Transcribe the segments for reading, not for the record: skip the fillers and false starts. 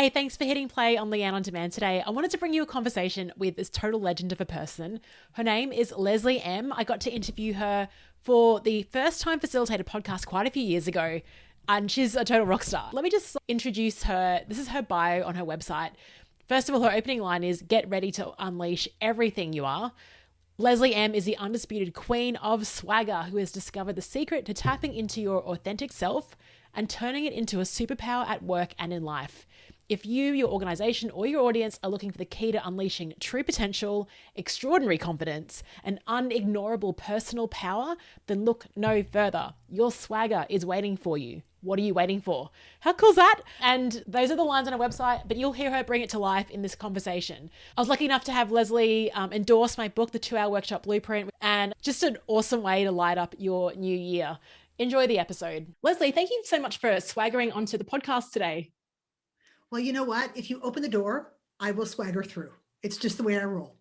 Hey, thanks for hitting play on Leanne on Demand today. I wanted to bring you a conversation with this total legend of a person. Her name is Leslie Ehm. I got to interview her for the First Time Facilitated podcast quite a few years ago, and she's a total rock star. Let me just introduce her. This is her bio on her website. First of all, her opening line is, "Get ready to unleash everything you are." Leslie M is the undisputed queen of swagger who has discovered the secret to tapping into your authentic self and turning it into a superpower at work and in life. If you, your organization, or your audience are looking for the key to unleashing true potential, extraordinary confidence, and unignorable personal power, then look no further. Your swagger is waiting for you. What are you waiting for? How cool is that? And those are the lines on her website, but you'll hear her bring it to life in this conversation. I was lucky enough to have Leslie endorse my book, The 2-Hour Workshop Blueprint, and just an awesome way to light up your new year. Enjoy the episode. Leslie, thank you so much for swaggering onto the podcast today. Well, you know what? If you open the door, I will swagger through. It's just the way I roll.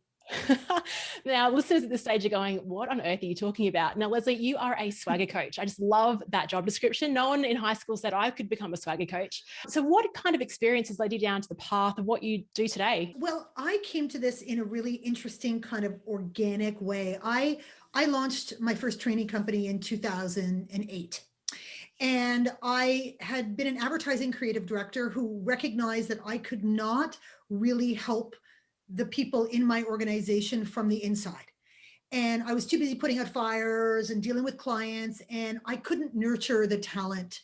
Now, listeners at this stage are going, what on earth are you talking about? Now, Leslie, you are a swagger coach. I just love that job description. No one in high school said I could become a swagger coach. So what kind of experiences led you down to the path of what you do today? Well, I came to this in a really interesting kind of organic way. I launched my first training company in 2008. And I had been an advertising creative director who recognized that I could not really help the people in my organization from the inside. And I was too busy putting out fires and dealing with clients, and I couldn't nurture the talent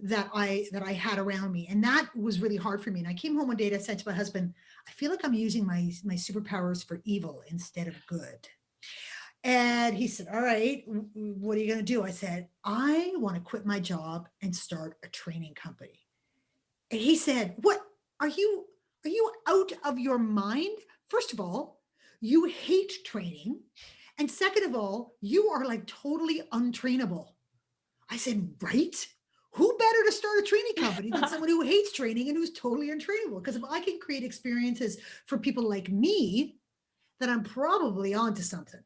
that I had around me. And that was really hard for me. And I came home one day and I said to my husband, I feel like I'm using my superpowers for evil instead of good. And he said, all right, what are you going to do? I said, I want to quit my job and start a training company. And he said, what, are you out of your mind? First of all, you hate training. And second of all, you are like totally untrainable. I said, right? Who better to start a training company than someone who hates training and who's totally untrainable? Because if I can create experiences for people like me, then I'm probably onto something,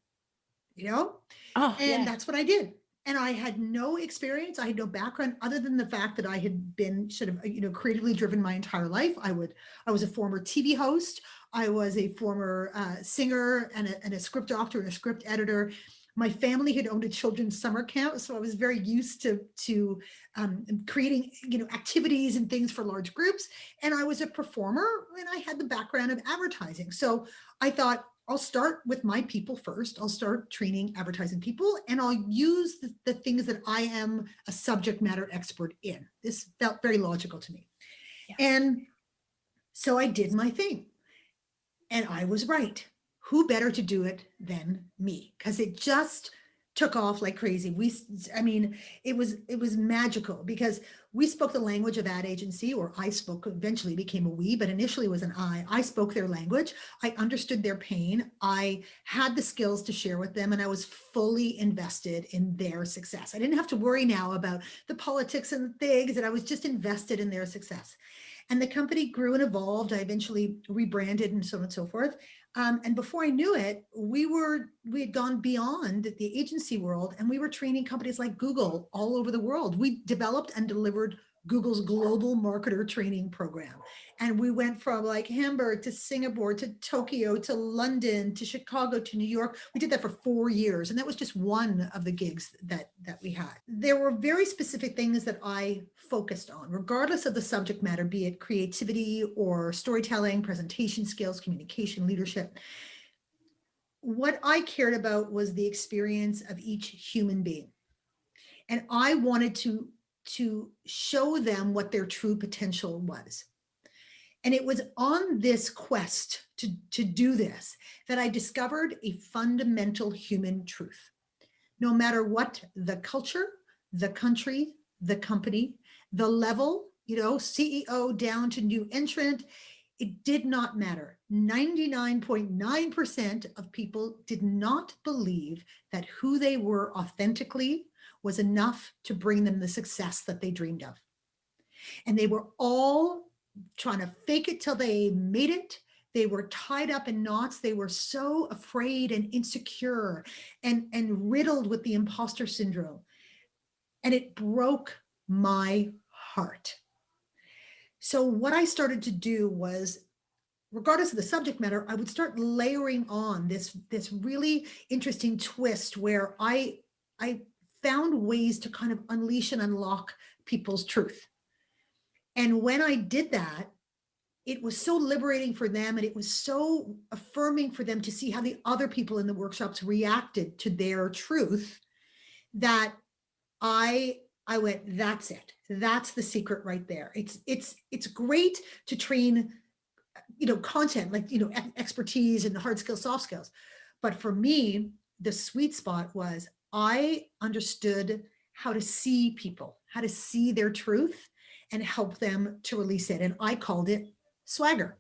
you know? Oh, And yeah. that's what I did. And I had no experience. I had no background other than the fact that I had been sort of, creatively driven my entire life. I was a former TV host. I was a former singer and a script doctor and a script editor. My family had owned a children's summer camp, so I was very used to creating, activities and things for large groups. And I was a performer, and I had the background of advertising. So I thought, I'll start with my people first. I'll start training advertising people, and I'll use the things that I am a subject matter expert in. This felt very logical to me. Yeah. And so I did my thing, and I was right. Who better to do it than me? Because it just took off like crazy. It was magical because we spoke the language of ad agency, or I spoke, eventually became a we, but initially was an I. I spoke their language. I understood their pain. I had the skills to share with them, and I was fully invested in their success. I didn't have to worry now about the politics and the things, and I was just invested in their success. And the company grew and evolved. I eventually rebranded and so on and so forth. And before I knew it, we had gone beyond the agency world, and we were training companies like Google all over the world. We developed and delivered Google's global marketer training program. And we went from like Hamburg to Singapore to Tokyo to London to Chicago to New York. We did that for 4 years. And that was just one of the gigs that we had. There were very specific things that I focused on, regardless of the subject matter, be it creativity or storytelling, presentation skills, communication, leadership. What I cared about was the experience of each human being. And I wanted to show them what their true potential was. And it was on this quest to do this that I discovered a fundamental human truth. No matter what the culture, the country, the company, the level, CEO down to new entrant, it did not matter. 99.9% of people did not believe that who they were authentically was enough to bring them the success that they dreamed of. And they were all trying to fake it till they made it. They were tied up in knots. They were so afraid and insecure and riddled with the imposter syndrome. And it broke my heart. So what I started to do was, regardless of the subject matter, I would start layering on this really interesting twist where I found ways to kind of unleash and unlock people's truth. And when I did that, it was so liberating for them, and it was so affirming for them to see how the other people in the workshops reacted to their truth, that I went, that's it. That's the secret right there. It's great to train, content, like, expertise and hard skills, soft skills. But for me, the sweet spot was I understood how to see people, how to see their truth and help them to release it. And I called it swagger.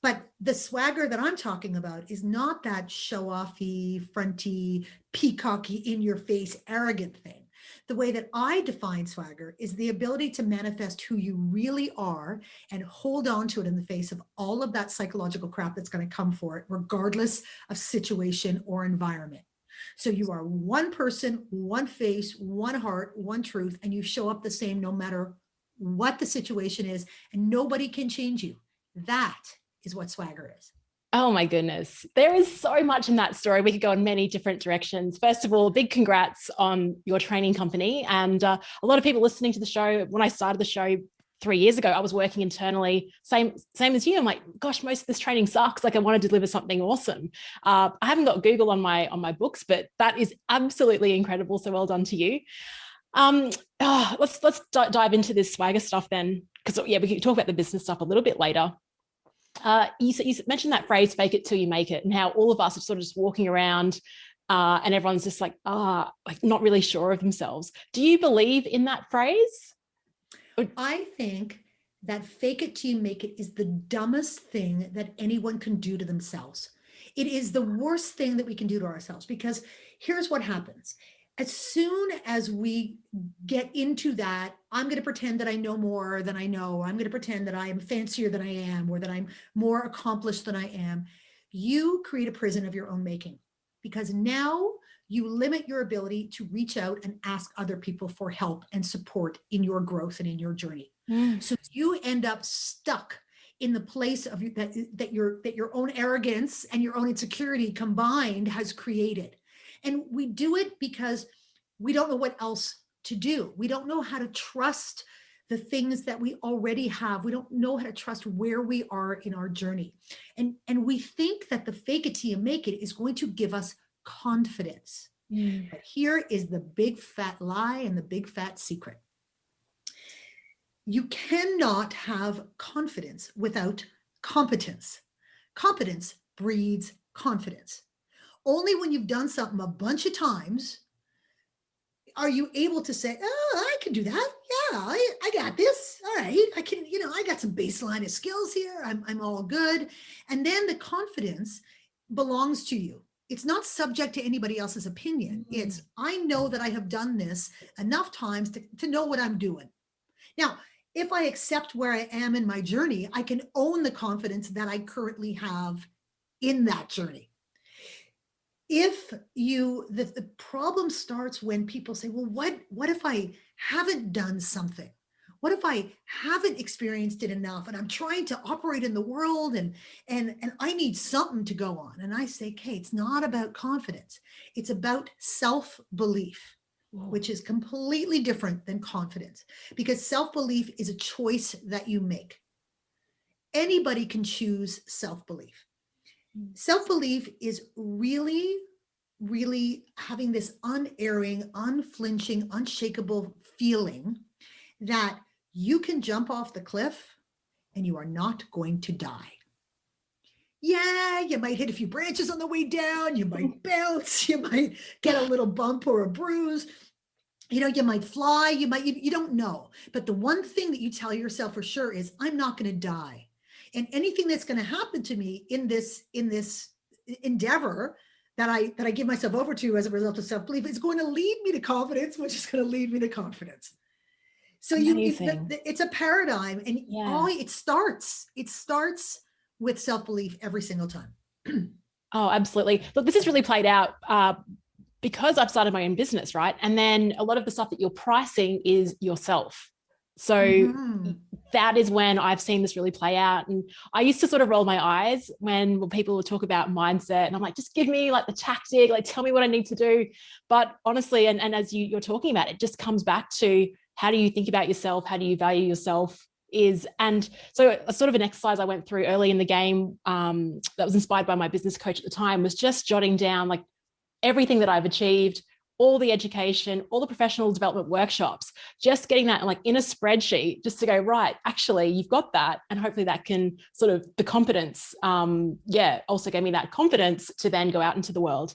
But the swagger that I'm talking about is not that show-offy, fronty, peacocky, in your face, arrogant thing. The way that I define swagger is the ability to manifest who you really are and hold on to it in the face of all of that psychological crap that's going to come for it, regardless of situation or environment. So you are one person, one face, one heart, one truth, and you show up the same no matter what the situation is, and nobody can change you. That is what swagger is. Oh my goodness. There is so much in that story. We could go in many different directions. First of all, big congrats on your training company. And a lot of people listening to the show, when I started the show 3 years ago, I was working internally, same as you. I'm like, gosh, most of this training sucks. Like, I want to deliver something awesome. I haven't got Google on my books, but that is absolutely incredible. So well done to you. Let's dive into this swagger stuff then, because we can talk about the business stuff a little bit later. You mentioned that phrase, fake it till you make it, and how all of us are sort of just walking around and everyone's just like not really sure of themselves. Do you believe in that phrase? I think that fake it till you make it is the dumbest thing that anyone can do to themselves. It is the worst thing that we can do to ourselves, because here's what happens. As soon as we get into that, I'm going to pretend that I know more than I know. I'm going to pretend that I am fancier than I am, or that I'm more accomplished than I am. You create a prison of your own making, because now you limit your ability to reach out and ask other people for help and support in your growth and in your journey. So you end up stuck in the place of that your own arrogance and your own insecurity combined has created. And we do it because we don't know what else to do. We don't know how to trust the things that we already have. We don't know how to trust where we are in our journey. And we think that the fake it till you make it is going to give us confidence. But here is the big fat lie and the big fat secret. You cannot have confidence without competence. Competence breeds confidence. Only when you've done something a bunch of times are you able to say, oh, I can do that. Yeah, I got this. All right. I can, I got some baseline of skills here. I'm all good. And then the confidence belongs to you. It's not subject to anybody else's opinion. It's, I know that I have done this enough times to know what I'm doing. Now, if I accept where I am in my journey, I can own the confidence that I currently have in that journey. If the problem starts when people say, well, what if I haven't done something? What if I haven't experienced it enough and I'm trying to operate in the world and I need something to go on? And I say, okay, it's not about confidence. It's about self-belief, which is completely different than confidence, because self-belief is a choice that you make. Anybody can choose self-belief. Self-belief is really, really having this unerring, unflinching, unshakable feeling that you can jump off the cliff and you are not going to die. Yeah, you might hit a few branches on the way down, you might bounce, you might get a little bump or a bruise, you might fly, you don't know. But the one thing that you tell yourself for sure is, I'm not going to die. And anything that's going to happen to me in this endeavor that I give myself over to as a result of self-belief is going to lead me to confidence, which is going to lead me to confidence. So it's a paradigm, and it starts with self-belief every single time. Oh, absolutely. Look, this has really played out because I've started my own business, right? And then a lot of the stuff that you're pricing is yourself. So Mm-hmm. that is when I've seen this really play out. And I used to sort of roll my eyes when people would talk about mindset. And I'm like, just give me like the tactic, like tell me what I need to do. But honestly, and as you're talking about, it just comes back to how do you think about yourself? How do you value yourself? And so a sort of an exercise I went through early in the game that was inspired by my business coach at the time was just jotting down like everything that I've achieved, all the education, all the professional development workshops, just getting that like in a spreadsheet just to go, right, actually, you've got that. And hopefully that can sort of the confidence, also gave me that confidence to then go out into the world.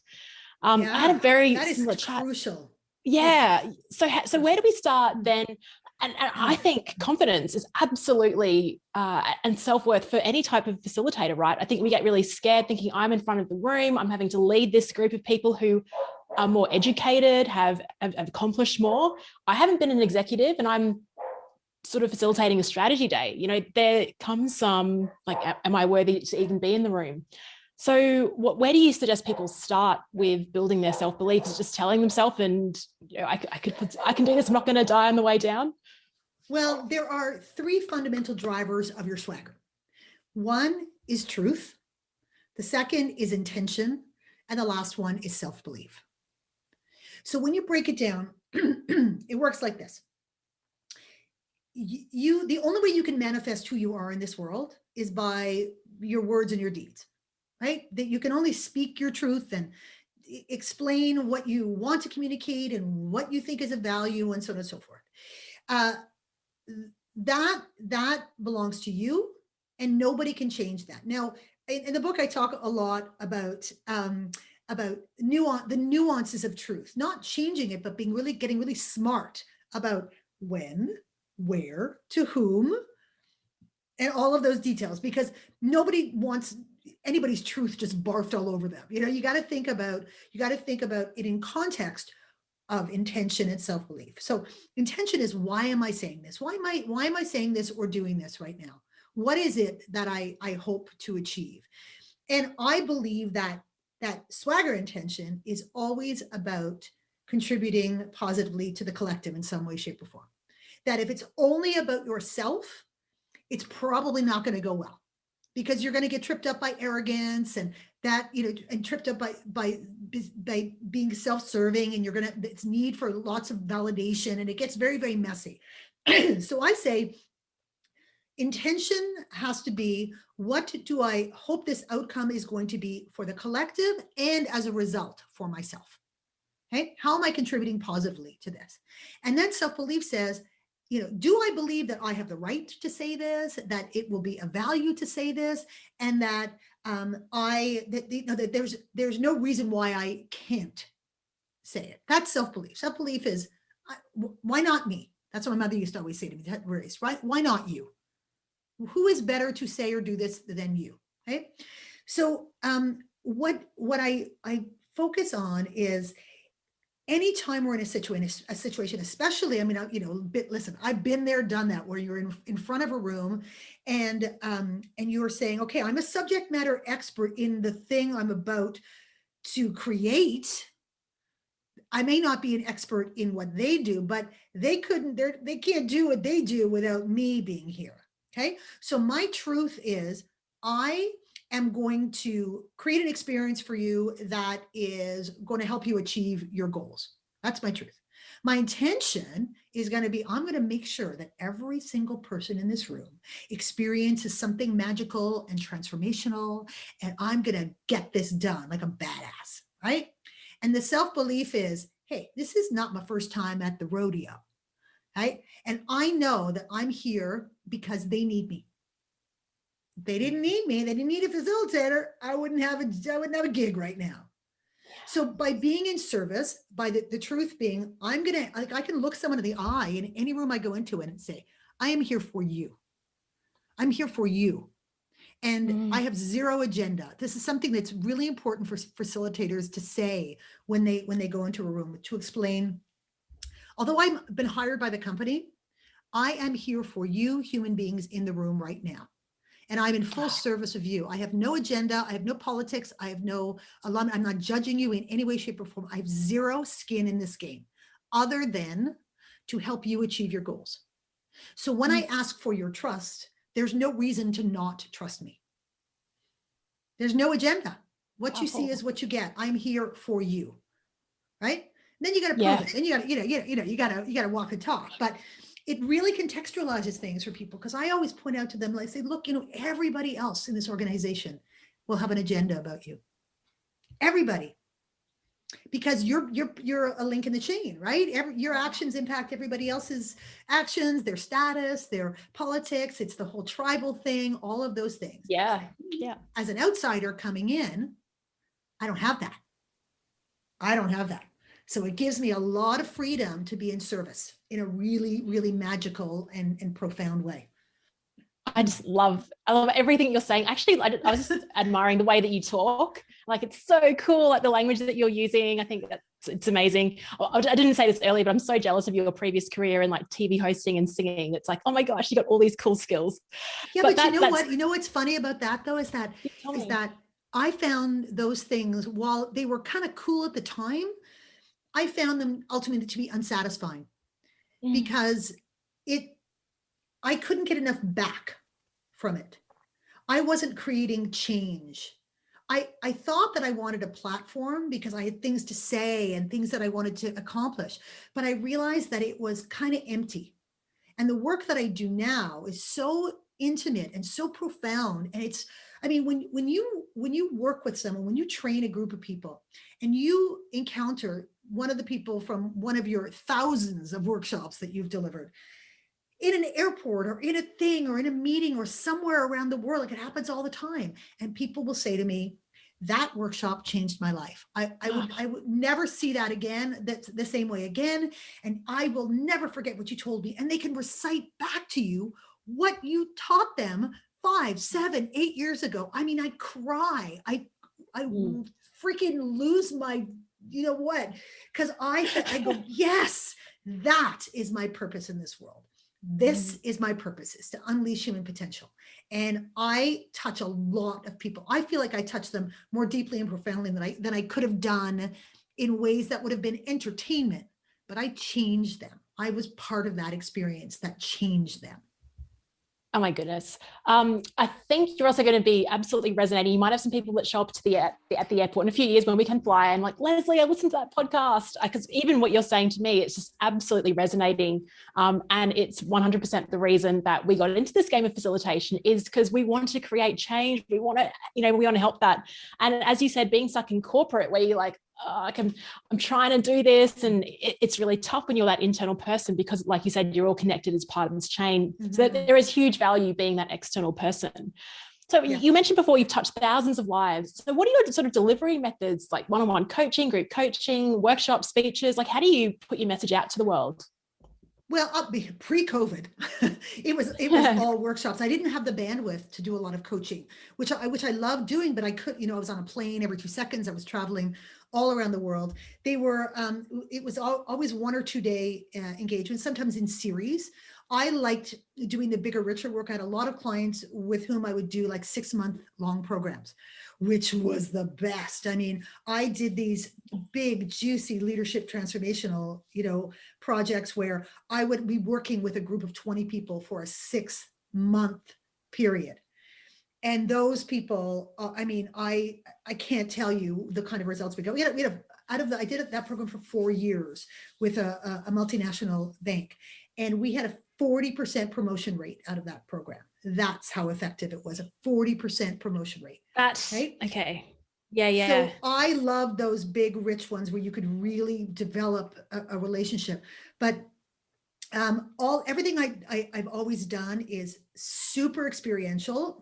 I had a Yeah, very that is similar chat. crucial. Oh, Yeah. So where do we start then? And I think confidence is absolutely and self-worth for any type of facilitator, right? I think we get really scared thinking I'm in front of the room, I'm having to lead this group of people who are more educated, have accomplished more. I haven't been an executive and I'm sort of facilitating a strategy day. You know, there comes some like, am I worthy to even be in the room? So where do you suggest people start with building their self-belief? Is it just telling themselves and I can do this, I'm not going to die on the way down? well, there are three fundamental drivers of your swagger. One is truth, the second is intention, and the last one is self-belief. So when you break it down, it works like this. The only way you can manifest who you are in this world is by your words and your deeds, right? That you can only speak your truth and explain what you want to communicate and what you think is of value and so on and so forth. Uh, that belongs to you, and nobody can change that. Now, in the book, I talk a lot about the nuances of truth, not changing it, but getting really smart about when, where, to whom, and all of those details, because nobody wants anybody's truth just barfed all over them. You know, you got to think about it in context of intention and self-belief. So intention is, why am I saying this? Why am I saying this or doing this right now? What is it that I hope to achieve? And I believe that swagger intention is always about contributing positively to the collective in some way, shape, or form. That if it's only about yourself, it's probably not going to go well, because you're going to get tripped up by arrogance and that, and tripped up by being self-serving, and it's need for lots of validation, and it gets very, very messy. So I say intention has to be, what do I hope this outcome is going to be for the collective and as a result for myself? Okay, how am I contributing positively to this? And then self-belief says, do I believe that I have the right to say this, that it will be a value to say this, and that that there's no reason why I can't say it? That's self-belief. Self-belief is, why not me? That's what my mother used to always say to me, right? Why not you? Who is better to say or do this than you? Okay. So what I focus on is, anytime we're in a situation, especially, I mean, listen, I've been there, done that, where you're in front of a room and you're saying, okay, I'm a subject matter expert in the thing I'm about to create. I may not be an expert in what they do, but they can't do what they do without me being here. Okay. So my truth is, I am going to create an experience for you that is going to help you achieve your goals. That's my truth. My intention is going to be, I'm going to make sure that every single person in this room experiences something magical and transformational, and I'm going to get this done like a badass, right? And the self-belief is, hey, this is not my first time at the rodeo, right? And I know that I'm here because they need me. If they didn't need me, they didn't need a facilitator, I wouldn't have a gig right now. So by being in service, by the truth being, I can look someone in the eye in any room I go into and say, I am here for you. I'm here for you. And I have zero agenda. This is something that's really important for facilitators to say when they go into a room, to explain, although I've been hired by the company, I am here for you, human beings in the room right now. And I'm in full service of you. I have no agenda. I have no politics. I have no alum. I'm not judging you in any way, shape, or form. I have zero skin in this game other than to help you achieve your goals. So when I ask for your trust, there's no reason to not trust me. There's no agenda. What you see is what you get. I'm here for you, right? And then you got to prove it. Then you got to, you got to walk the talk. But it really contextualizes things for people, because I always point out to them, like, say, look, everybody else in this organization will have an agenda about you. Everybody. Because you're a link in the chain, right? Your actions impact everybody else's actions, their status, their politics. It's the whole tribal thing, all of those things. Yeah. As an outsider coming in, I don't have that. So it gives me a lot of freedom to be in service in a really, really magical and profound way. I love everything you're saying. Actually, I was just admiring the way that you talk. Like, it's so cool, like the language that you're using. I think it's amazing. I didn't say this earlier, but I'm so jealous of your previous career in like TV hosting and singing. It's like, oh my gosh, you got all these cool skills. Yeah, but you know what? You know what's funny about that though is that I found those things, while they were kind of cool at the time, I found them ultimately to be unsatisfying because I couldn't get enough back from it. I wasn't creating change. I thought that I wanted a platform because I had things to say and things that I wanted to accomplish, but I realized that it was kind of empty. And the work that I do now is so intimate and so profound. And it's, I mean, when you work with someone, when you train a group of people and you encounter one of the people from one of your thousands of workshops that you've delivered, in an airport or in a thing or in a meeting or somewhere around the world, like it happens all the time. And people will say to me, that workshop changed my life. I would never see that again, that's the same way again. And I will never forget what you told me. And they can recite back to you what you taught them 5, 7, 8 years ago. I mean, I cry. I freaking lose my, you know what? Because I go, yes, that is my purpose in this world. This is my purpose, is to unleash human potential. And I touch a lot of people. I feel like I touch them more deeply and profoundly than I could have done in ways that would have been entertainment, but I changed them. I was part of that experience that changed them. Oh my goodness. I think you're also going to be absolutely resonating. You might have some people that show up to at the airport in a few years when we can fly and like, Leslie, I listened to that podcast. Because even what you're saying to me, it's just absolutely resonating. And it's 100% the reason that we got into this game of facilitation is because we want to create change. We want to help that. And as you said, being stuck in corporate where you're like, I'm trying to do this, and it's really tough when you're that internal person, because like you said, you're all connected as part of this chain. So there is huge value being that external person. So you mentioned before you've touched thousands of lives. So what are your sort of delivery methods, like one-on-one coaching, group coaching, workshops, speeches? Like, how do you put your message out to the world? Well, pre-COVID, it was all workshops. I didn't have the bandwidth to do a lot of coaching, which I love doing, but I could, I was on a plane every 2 seconds. I was traveling all around the world. They were, it was always 1 or 2 day engagements, sometimes in series. I liked doing the bigger, richer work. I had a lot of clients with whom I would do like 6-month long programs, which was the best. I mean, I did these big, juicy leadership transformational, projects where I would be working with a group of 20 people for a 6-month period. And those people, I mean, I can't tell you the kind of results we got. I did that program for 4 years with a multinational bank, and we had a 40% promotion rate out of that program. That's how effective it was, a 40% promotion rate. That's right? Okay. Yeah. So I love those big, rich ones where you could really develop a relationship. But everything I've always done is super experiential.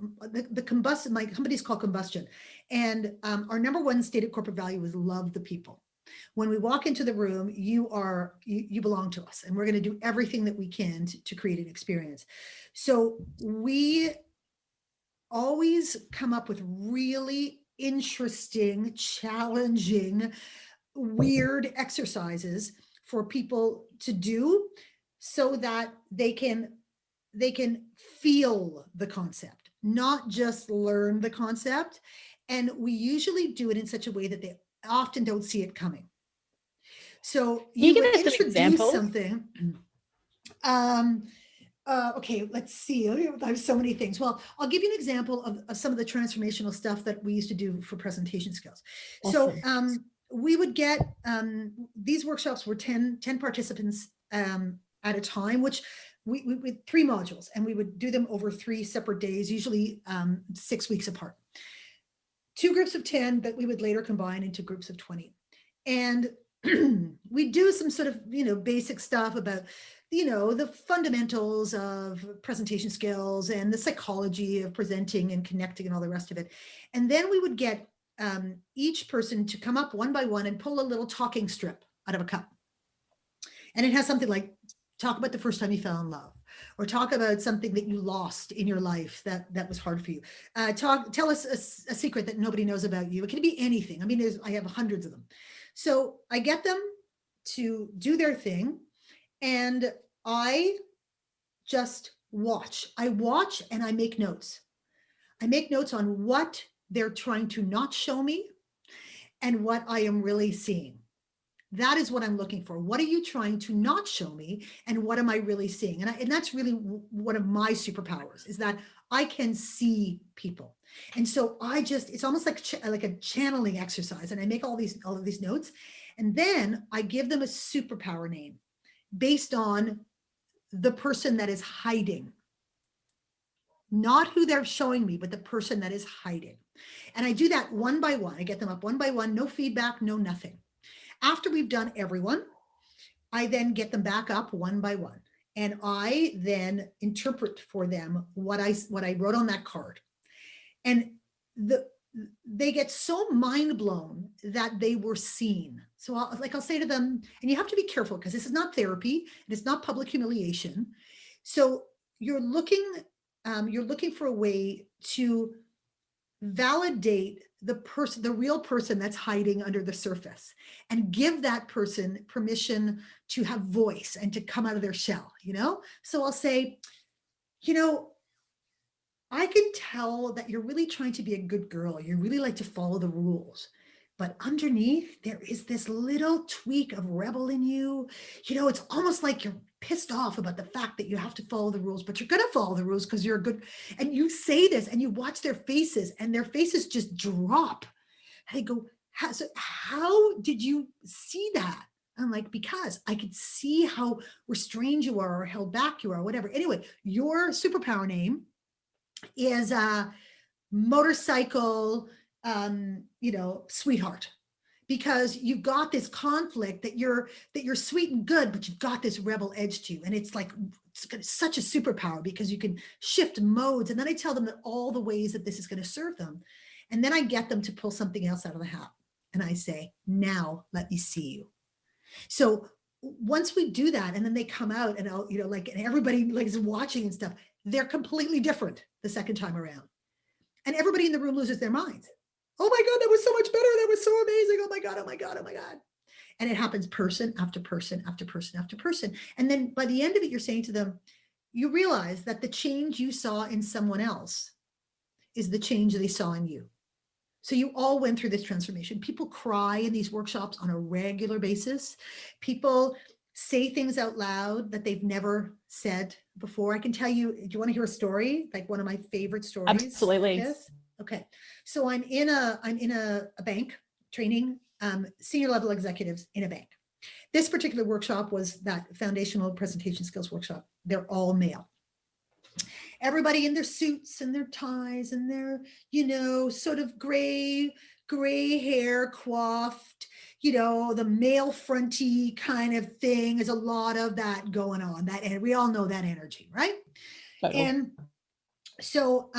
My company's called Combustion, and our number one stated corporate value is love the people. When we walk into the room, you belong to us, and we're going to do everything that we can to create an experience. So we always come up with really interesting, challenging, weird exercises for people to do so that they can feel the concept, not just learn the concept. And we usually do it in such a way that they often don't see it coming. So you would introduce something. Okay, let's see. I have so many things. Well, I'll give you an example of some of the transformational stuff that we used to do for presentation skills. So Awesome. we would get these workshops were 10 participants at a time, which we with 3 modules, and we would do them over 3 separate days, usually 6 weeks apart. 2 groups of 10 that we would later combine into groups of 20. And we do some sort of, basic stuff about, the fundamentals of presentation skills and the psychology of presenting and connecting and all the rest of it. And then we would get each person to come up one by one and pull a little talking strip out of a cup. And it has something like, talk about the first time you fell in love, or talk about something that you lost in your life that was hard for you. Tell us a secret that nobody knows about you. It can be anything. I mean, I have hundreds of them. So I get them to do their thing, and I just watch. I watch and I make notes. I make notes on what they're trying to not show me and what I am really seeing. That is what I'm looking for. What are you trying to not show me, and what am I really seeing? And that's really one of my superpowers, is that I can see people. And so it's almost like a channeling exercise. And I make all of these notes, and then I give them a superpower name based on the person that is hiding, not who they're showing me, but the person that is hiding. And I do that one by one. I get them up one by one, no feedback, no nothing. After we've done everyone, I then get them back up one by one. And I then interpret for them what I wrote on that card. And they get so mind blown that they were seen. So I'll say to them, and you have to be careful because this is not therapy and it's not public humiliation. So you're looking for a way to validate the real person that's hiding under the surface, and give that person permission to have voice and to come out of their shell, So I'll say, I can tell that you're really trying to be a good girl. You really like to follow the rules. But underneath, there is this little tweak of rebel in you. It's almost like you're pissed off about the fact that you have to follow the rules, but you're going to follow the rules because you're good. And you say this, and you watch their faces, and their faces just drop. And they go, how did you see that? I'm like, because I could see how restrained you are, or held back you are, or whatever. Anyway, your superpower name is motorcycle, sweetheart, because you've got this conflict that you're sweet and good, but you've got this rebel edge to you. And it's like, it's such a superpower because you can shift modes. And then I tell them that all the ways that this is going to serve them. And then I get them to pull something else out of the hat. And I say, now let me see you. So once we do that, and then they come out, and I'll, and everybody is watching and stuff, they're completely different the second time around. And everybody in the room loses their minds. Oh my God, that was so much better. That was so amazing. Oh my God, oh my God, oh my God. And it happens person after person after person after person. And then by the end of it, you're saying to them, you realize that the change you saw in someone else is the change they saw in you. So you all went through this transformation. People cry in these workshops on a regular basis. People say things out loud that they've never said before. I can tell you, do you want to hear a story? Like one of my favorite stories? Absolutely. Yes. Okay. So I'm in a bank training senior level executives in a bank. This particular workshop was that foundational presentation skills workshop. They're all male. Everybody in their suits and their ties and their, sort of gray hair coiffed, the male fronty kind of thing. There's a lot of that going on. And we all know that energy, right? Total. And so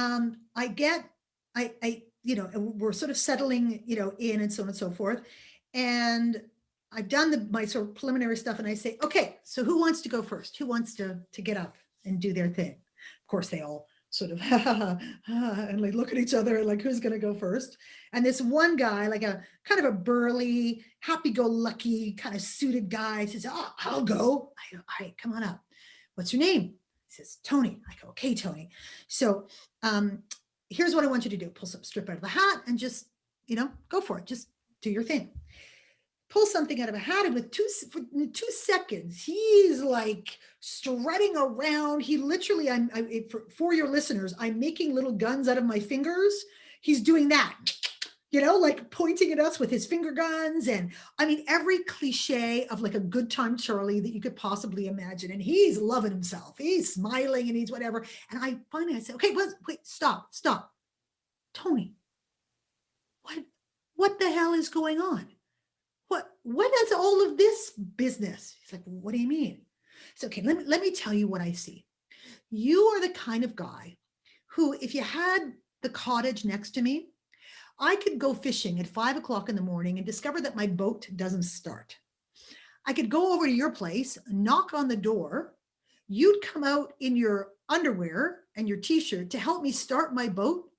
we're sort of settling, in, and so on and so forth. And I've done my sort of preliminary stuff, and I say, okay, so who wants to go first? Who wants to get up and do their thing? Of course, they all sort of and like look at each other and like, who's going to go first? And this one guy, like a kind of a burly, happy-go-lucky kind of suited guy, says, oh, I'll go. I go, all right, come on up. What's your name? He says, Tony. I go, okay, Tony. So here's what I want you to do. Pull some strip out of the hat and just, go for it. Just do your thing. pull something out of a hat, and with 2 seconds, he's like strutting around. He literally, for your listeners, I'm making little guns out of my fingers. He's doing that, like pointing at us with his finger guns. And I mean, every cliche of like a good time Charlie that you could possibly imagine. And he's loving himself. He's smiling and he's whatever. And I said, okay, wait, stop. Tony, what the hell is going on? What is all of this business? He's like, what do you mean? So, okay, let me tell you what I see. You are the kind of guy who, if you had the cottage next to me, I could go fishing at 5 o'clock in the morning and discover that my boat doesn't start. I could go over to your place, knock on the door. You'd come out in your underwear and your t-shirt to help me start my boat.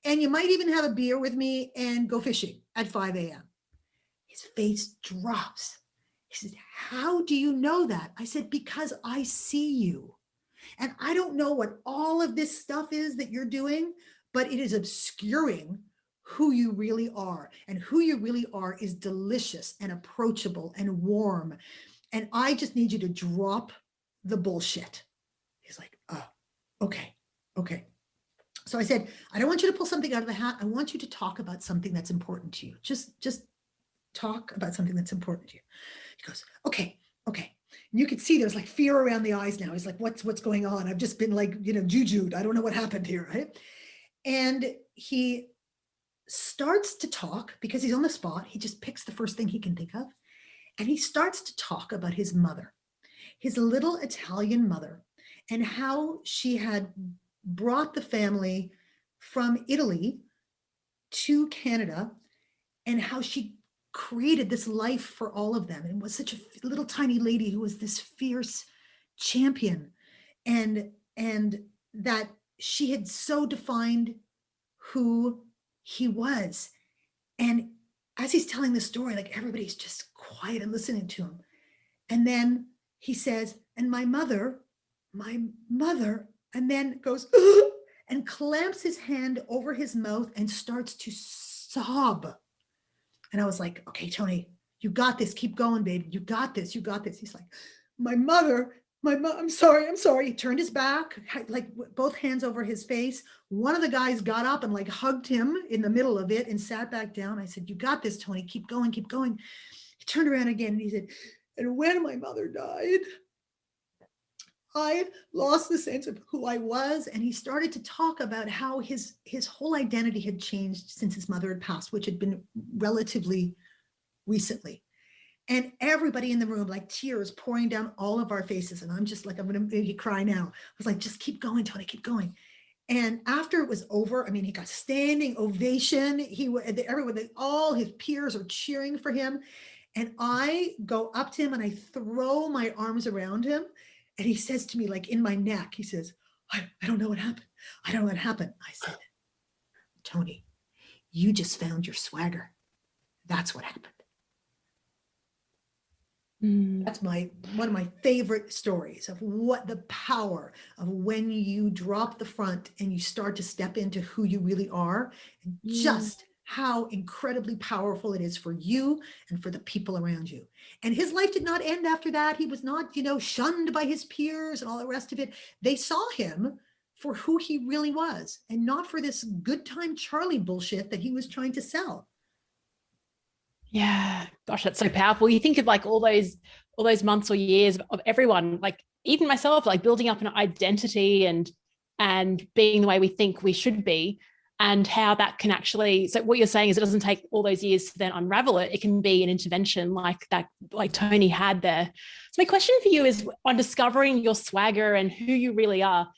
And you might even have a beer with me and go fishing at 5 a.m. His face drops. He says, how do you know that? I said, because I see you. And I don't know what all of this stuff is that you're doing, but it is obscuring who you really are. And who you really are is delicious and approachable and warm. And I just need you to drop the bullshit. He's like, oh, okay. So I said, I don't want you to pull something out of the hat. I want you to talk about something that's important to you. Just talk about something that's important to you. He goes, okay. And you could see there's like fear around the eyes now. He's like, what's going on? I've just been like, jujued. I don't know what happened here, right? And he starts to talk because he's on the spot. He just picks the first thing he can think of. And he starts to talk about his mother, his little Italian mother, and how she had brought the family from Italy to Canada, and how she created this life for all of them, and was such a little tiny lady who was this fierce champion, and that she had so defined who he was. And as he's telling the story, like everybody's just quiet and listening to him. And then he says, and my mother, and then goes and clamps his hand over his mouth and starts to sob. And I was like, okay, Tony, you got this. Keep going, baby. You got this. He's like, my mother, I'm sorry. He turned his back, like both hands over his face. One of the guys got up and like hugged him in the middle of it and sat back down. I said, you got this, Tony. Keep going. He turned around again and he said, and when my mother died, I lost the sense of who I was. And he started to talk about how his whole identity had changed since his mother had passed, which had been relatively recently. And everybody in the room, like tears pouring down all of our faces. And I'm just like, I'm going to cry now. I was like, just keep going, Tony, keep going. And after it was over, I mean, he got standing ovation. Everyone, all his peers are cheering for him. And I go up to him and I throw my arms around him. And he says to me, like in my neck, he says, I don't know what happened. I said, Tony, you just found your swagger. That's what happened. That's one of my favorite stories of what the power of when you drop the front and you start to step into who you really are, and just how incredibly powerful it is for you and for the people around you. And his life did not end after that. He was not, shunned by his peers and all the rest of it. They saw him for who he really was, and not for this good time Charlie bullshit that he was trying to sell. Yeah, gosh, that's so powerful. You think of like all those months or years of everyone, like even myself, like building up an identity and being the way we think we should be, and how that can actually, so what you're saying is it doesn't take all those years to then unravel it. It can be an intervention like that, like Tony had there. So my question for you is on discovering your swagger and who you really are.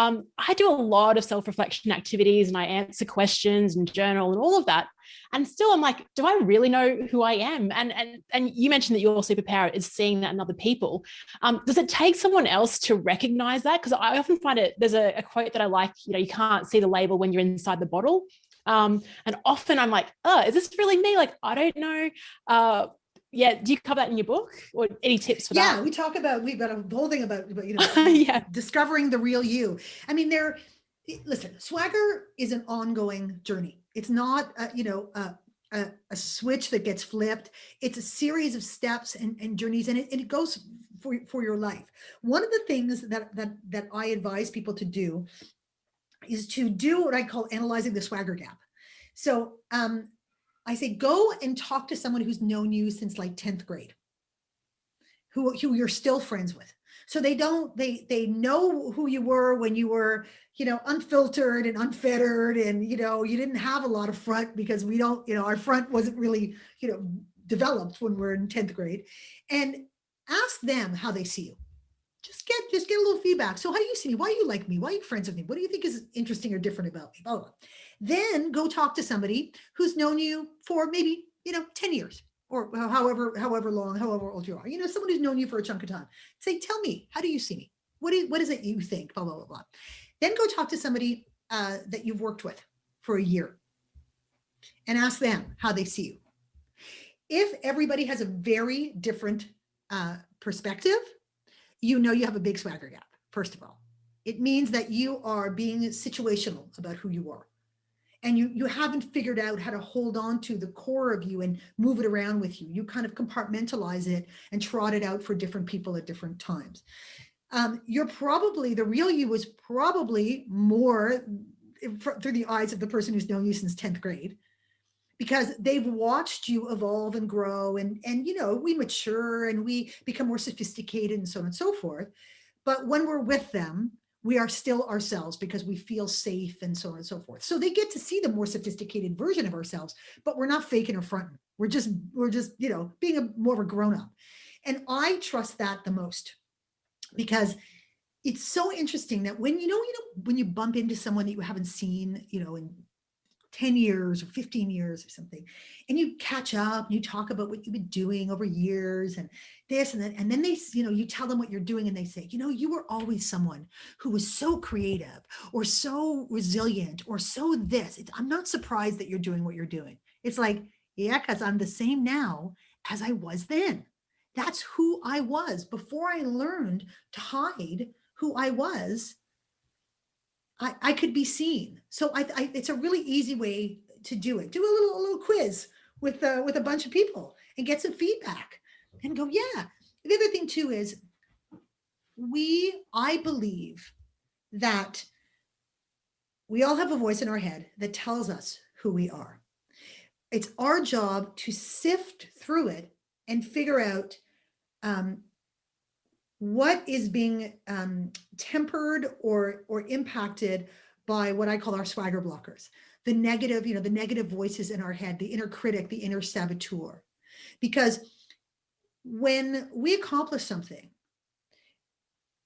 I do a lot of self-reflection activities and I answer questions and journal and all of that. And still I'm like, do I really know who I am? And you mentioned that your superpower is seeing that in other people. Does it take someone else to recognize that? Because I often find there's a quote that I like, you can't see the label when you're inside the bottle. And often I'm like, oh, is this really me? Like, I don't know. Yeah, do you cover that in your book, or any tips for that? Yeah, we've got a whole thing about yeah. discovering the real you. I mean, listen, swagger is an ongoing journey. It's not, a switch that gets flipped. It's a series of steps and journeys, and it goes for your life. One of the things that I advise people to do is to do what I call analyzing the swagger gap. So I say, go and talk to someone who's known you since like 10th grade, who you're still friends with. So they know who you were when you were, unfiltered and unfettered, and, you didn't have a lot of front, because we don't, our front wasn't really, developed when we're in 10th grade. And ask them how they see you. Just get a little feedback. So how do you see me? Why do you like me? Why are you friends with me? What do you think is interesting or different about me? Blah, blah, blah. Then go talk to somebody who's known you for maybe, 10 years, or however long, however old you are. Someone who's known you for a chunk of time. Say, tell me, how do you see me? What is it you think? Blah, blah, blah, blah. Then go talk to somebody that you've worked with for a year and ask them how they see you. If everybody has a very different perspective, you have a big swagger gap. First of all, it means that you are being situational about who you are, and you haven't figured out how to hold on to the core of you and move it around with you. You kind of compartmentalize it and trot it out for different people at different times. You're probably, the real you is probably more through the eyes of the person who's known you since 10th grade, because they've watched you evolve and grow, and we mature and we become more sophisticated and so on and so forth. But when we're with them, we are still ourselves, because we feel safe and so on and so forth. So they get to see the more sophisticated version of ourselves, but we're not faking or fronting. We're just being more of a grown-up. And I trust that the most, because it's so interesting that when when you bump into someone that you haven't seen in 10 years or 15 years or something, and you catch up and you talk about what you've been doing over years and this and that, and then they, you tell them what you're doing, and they say, you were always someone who was so creative or so resilient or so this. I'm not surprised that you're doing what you're doing. It's like, yeah, because I'm the same now as I was then. That's who I was before I learned to hide who I was. I could be seen. So it's a really easy way to do it. Do a little quiz with a bunch of people and get some feedback and go, yeah. The other thing too is I believe that we all have a voice in our head that tells us who we are. It's our job to sift through it and figure out what is being tempered or impacted by what I call our swagger blockers, the negative voices in our head, the inner critic, the inner saboteur. Because when we accomplish something,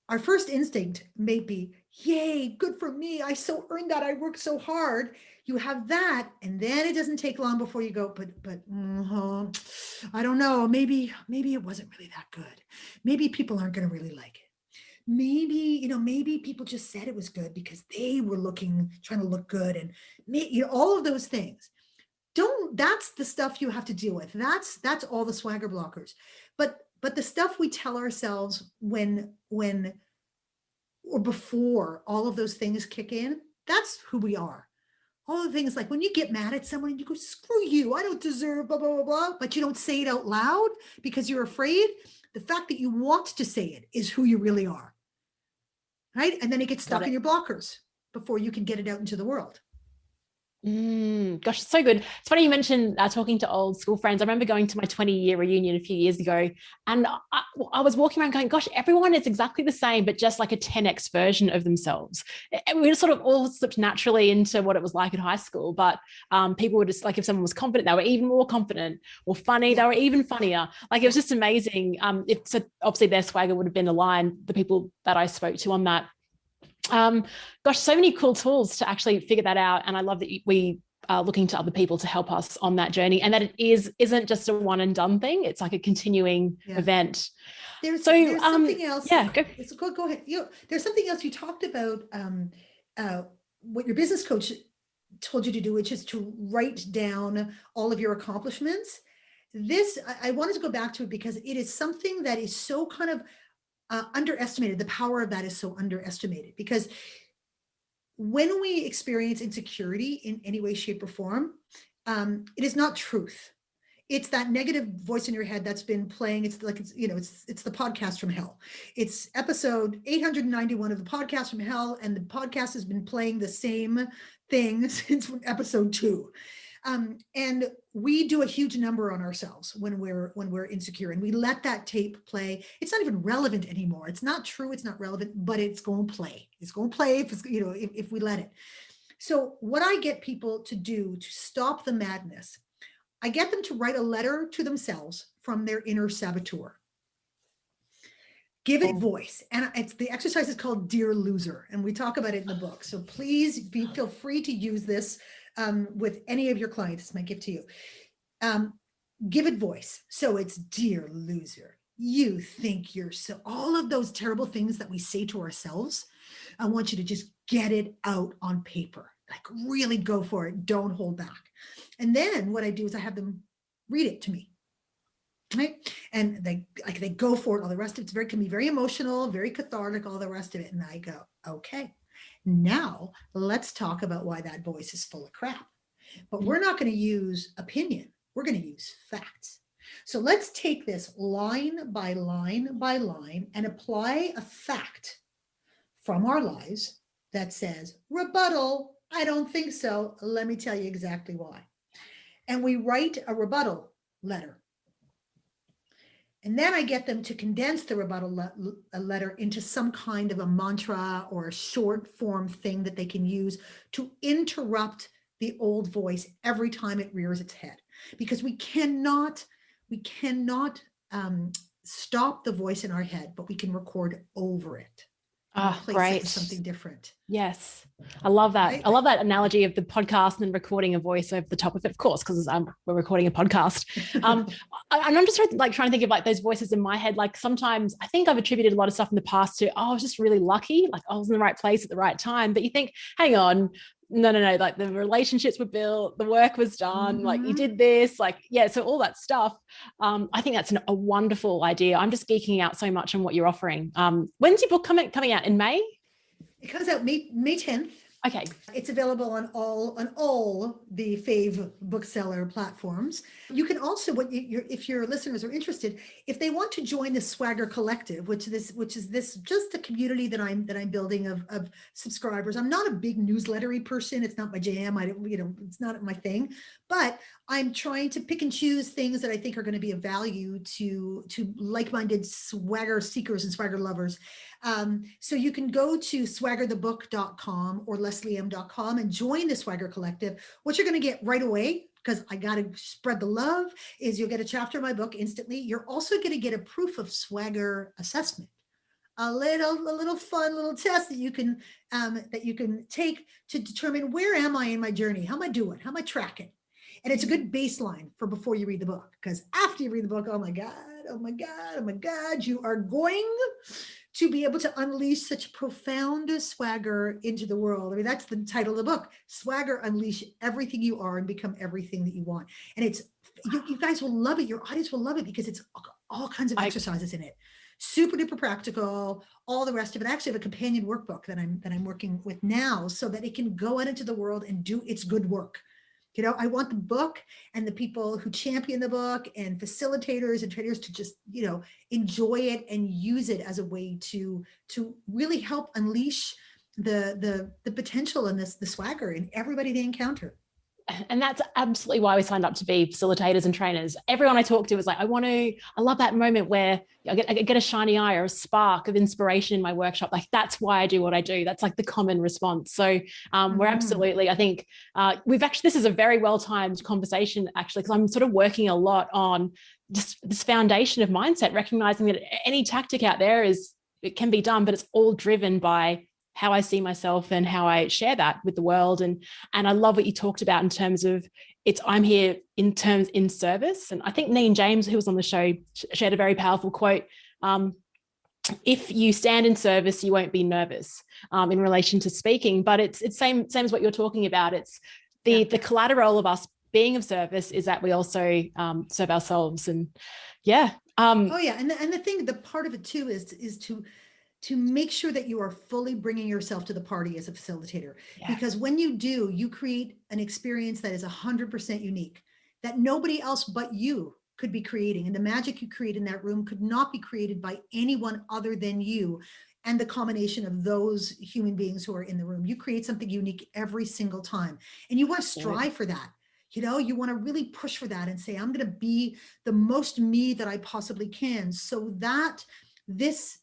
our first instinct may be, yay, good for me. I so earned that. I worked so hard. You have that. And then it doesn't take long before you go, but I don't know. Maybe it wasn't really that good. Maybe people aren't going to really like it. Maybe people just said it was good because they were trying to look good, and all of those things. That's the stuff you have to deal with. That's all the swagger blockers. But the stuff we tell ourselves when or before all of those things kick in, that's who we are. All the things, like when you get mad at someone and you go, screw you, I don't deserve blah, blah, blah, blah, but you don't say it out loud because you're afraid. The fact that you want to say it is who you really are. Right? And then it gets stuck in your blockers before you can get it out into the world. Gosh, it's so good. It's funny you mentioned talking to old school friends. I remember going to my 20-year reunion a few years ago, and I was walking around going, gosh, everyone is exactly the same, but just like a 10x version of themselves. And we just sort of all slipped naturally into what it was like at high school. But people were just like, if someone was confident, they were even more confident, or funny, they were even funnier. Like, it was just amazing. So obviously their swagger would have been aligned, the people that I spoke to on that. Gosh, so many cool tools to actually figure that out. And I love that we are looking to other people to help us on that journey, and that it isn't just a one and done thing. It's like a continuing event. There's something else. Yeah, go ahead. There's something else you talked about, what your business coach told you to do, which is to write down all of your accomplishments. I wanted to go back to it because it is something that is so kind of underestimated. The power of that is so underestimated, because when we experience insecurity in any way, shape, or form, It is not truth. It's that negative voice in your head that's been playing. It's like, it's the podcast from hell. It's episode 891 of the podcast from hell. And the podcast has been playing the same thing since episode 2. And we do a huge number on ourselves when we're insecure, and we let that tape play. It's not even relevant anymore. It's not true. It's not relevant, but it's going to play. It's going to play if we let it. So what I get people to do to stop the madness, I get them to write a letter to themselves from their inner saboteur. Give it voice. And the exercise is called Dear Loser. And we talk about it in the book. So please feel free to use this with any of your clients. It's my gift to you. Give it voice. So it's, Dear Loser, you think you're so, all of those terrible things that we say to ourselves, I want you to just get it out on paper. Like, really go for it. Don't hold back. And then what I do is I have them read it to me. Right? And they go for it. All the rest of it can be very emotional, very cathartic, all the rest of it. And I go, okay, now let's talk about why that voice is full of crap. But we're not going to use opinion. We're going to use facts. So let's take this line by line by line and apply a fact from our lives that says, rebuttal, I don't think so. Let me tell you exactly why. And we write a rebuttal letter. And then I get them to condense the rebuttal letter into some kind of a mantra or a short form thing that they can use to interrupt the old voice every time it rears its head. Because we cannot stop the voice in our head, but we can record over it. Great. Something different. Yes. I love that. Right? I love that analogy of the podcast and then recording a voice over the top of it, of course, because we're recording a podcast. And I'm just trying to think of like those voices in my head. Like sometimes I think I've attributed a lot of stuff in the past to, I was just really lucky. Like I was in the right place at the right time. But you think, hang on, no, like the relationships were built, the work was done, like you did this, like, yeah. So all that stuff, I think that's a wonderful idea. I'm just geeking out so much on what you're offering. When's your book coming out? In May? It comes out May 10th. Okay. It's available on all the fave bookseller platforms. You can also, if your listeners are interested, if they want to join the Swagger Collective, which is just a community that I'm building of subscribers. I'm not a big newslettery person. It's not my jam. It's not my thing. But I'm trying to pick and choose things that I think are going to be of value to like-minded swagger seekers and swagger lovers. So you can go to swaggerthebook.com or leslieehm.com and join the Swagger Collective. What you're going to get right away, because I got to spread the love, is you'll get a chapter of my book instantly. You're also going to get a proof of swagger assessment. A little fun little test that you can take to determine, where am I in my journey? How am I doing? How am I tracking? And it's a good baseline for before you read the book, because after you read the book, oh my God, you are going to be able to unleash such profound swagger into the world. I mean, that's the title of the book, Swagger, Unleash Everything You Are and Become Everything That You Want. And it's, you guys will love it. Your audience will love it because it's all kinds of exercises in it. Super duper practical, all the rest of it. I actually have a companion workbook that I'm working with now so that it can go out into the world and do its good work. I want the book and the people who champion the book and facilitators and trainers to just, enjoy it and use it as a way to really help unleash the potential and the swagger in everybody they encounter. And that's absolutely why we signed up to be facilitators and trainers. Everyone I talk to is like, I love that moment where I get a shiny eye or a spark of inspiration in my workshop. Like, that's why I do what I do. That's like the common response. So we're absolutely, I think this is a very well-timed conversation, actually, because I'm sort of working a lot on just this foundation of mindset, recognizing that any tactic out there it can be done, but it's all driven by how I see myself and how I share that with the world. And I love what you talked about in terms of I'm here in service. And I think Neen James, who was on the show, shared a very powerful quote. If you stand in service, you won't be nervous in relation to speaking, but it's same as what you're talking about. It's the collateral of us being of service is that we also serve ourselves. And yeah. And the part of it too is to to make sure that you are fully bringing yourself to the party as a facilitator. Yeah. Because when you do, you create an experience that is 100% unique, that nobody else but you could be creating. And the magic you create in that room could not be created by anyone other than you and the combination of those human beings who are in the room. You create something unique every single time. And you want to strive for that. You know, you want to really push for that and say, I'm going to be the most me that I possibly can, so that this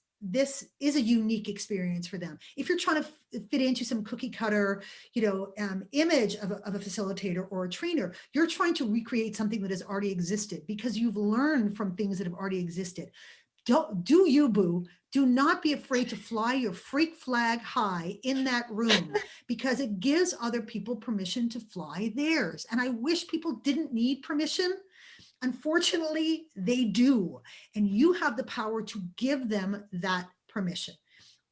is a unique experience for them. If you're trying to fit into some cookie cutter, image of a facilitator or a trainer, you're trying to recreate something that has already existed because you've learned from things that have already existed. Do you, boo. Do not be afraid to fly your freak flag high in that room, because it gives other people permission to fly theirs. And I wish people didn't need permission. Unfortunately, they do. And you have the power to give them that permission.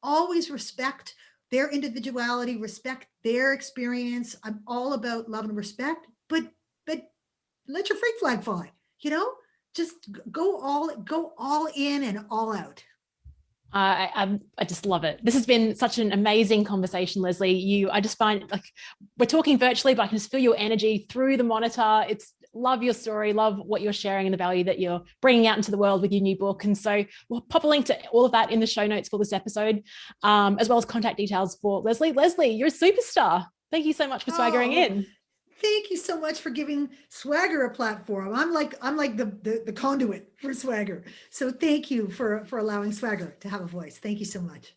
Always respect their individuality, respect their experience. I'm all about love and respect, but let your freak flag fly, just go all in and all out. I just love it. This has been such an amazing conversation, Leslie. I just find, like, we're talking virtually, but I can just feel your energy through the monitor. Love your story, love what you're sharing and the value that you're bringing out into the world with your new book. And so we'll pop a link to all of that in the show notes for this episode, as well as contact details for Leslie. Leslie, you're a superstar. Thank you so much for swaggering in. Thank you so much for giving Swagger a platform. I'm like the conduit for Swagger. So thank you for allowing Swagger to have a voice. Thank you so much.